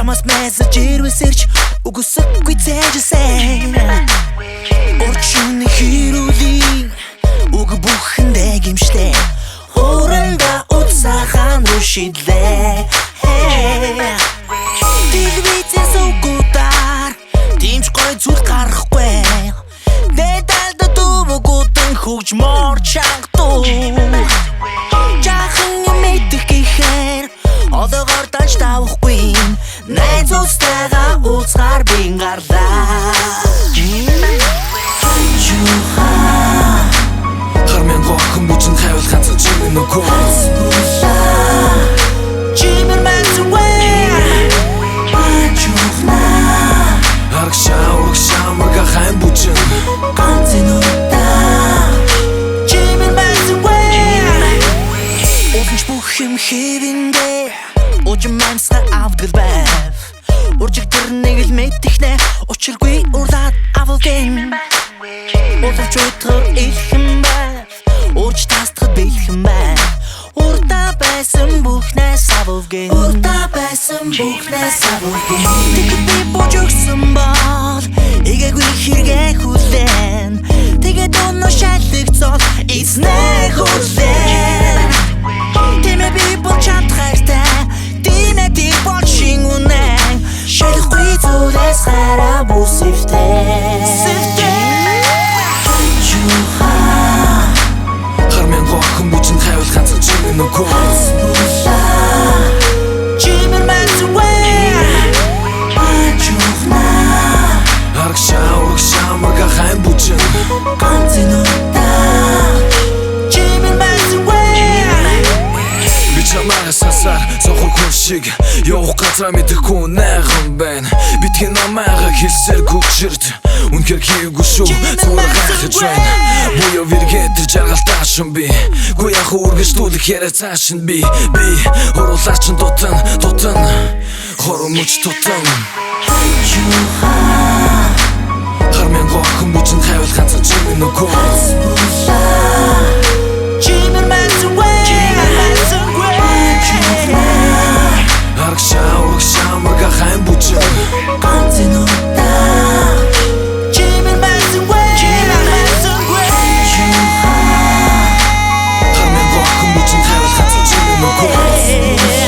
Чамаас мессеж ирвэсэрч үгүйсэхгүй цээжсэн Орчны хэрүүлийн үг бүхэндээ гимшлээ Хоорондоо утсаахан руу шидлээ Телевизэн суугуудаар Тимч гой зүйл гарахгүй Дэдалда дүүбгүүдэн хөгжмөр чангтуу Жахан юм идэх гэхээр Одоогоор данч тавахгүй Найз устайгаа уулзгаар бин гарлаа Хармян гохын бүчин хайвал ганцхан чимэн нүгөө Чимэр мэнсвэ Аргшаа мага хайн бүчин Ганцэнуудаа Чимэр мэнсвэ Уланч бүх юм хэвэндээ Ужим мэнсга авдгал байв Уржиг дэр нэг л мэдихнэ Учиргүй урлаад авалгэн Урдавч уйтгар илхэн байв Урж тастахад бэлхэн байв Урда байсан бүхнээс авалгэн Урда байсан бүхнээс авалгэн Тэгэхэд би бууж өгсөн бол Игээгүй хэрэгэ хүлэн Тэгээд өнөө шалгцол Эзнээ хүлэн Тэмээ би бол чадхайртай Динэ дэг бол шин үнэн Шалахгүй зүйлээс хараа бүсэвтэй Хармян гохын бүчин хайвал ганцхан чимэн нүгөө Чимэр мэнсвэ Аргшаа мага хайн бүчин Ганцэнуудаа Чимэр мэнсвэ Би чамайг сансаар зохор хүн шиг Явах газраа мэдэхгүй найхан байна Битгий намайга хэлсээр гүчирд Үнэхээр хийгээгүй шүү зүгээр гайхаж байна Буяа виргээ тэр жаргалтаашин би Гуяах үргэлжлүүлэх яриа цаашин би Хоруулаачин дутан Хорон мөч тутан Хармян гохын бүчин хайвал ганцхан чимэн нүгөө Чимэр мэнсвэ Аргшаа мага хайн бүчин Ганцэнуудаа Чимэр мэнсвэ Хармян гохын бүчин хайвал ганцхан чимэн нүгөө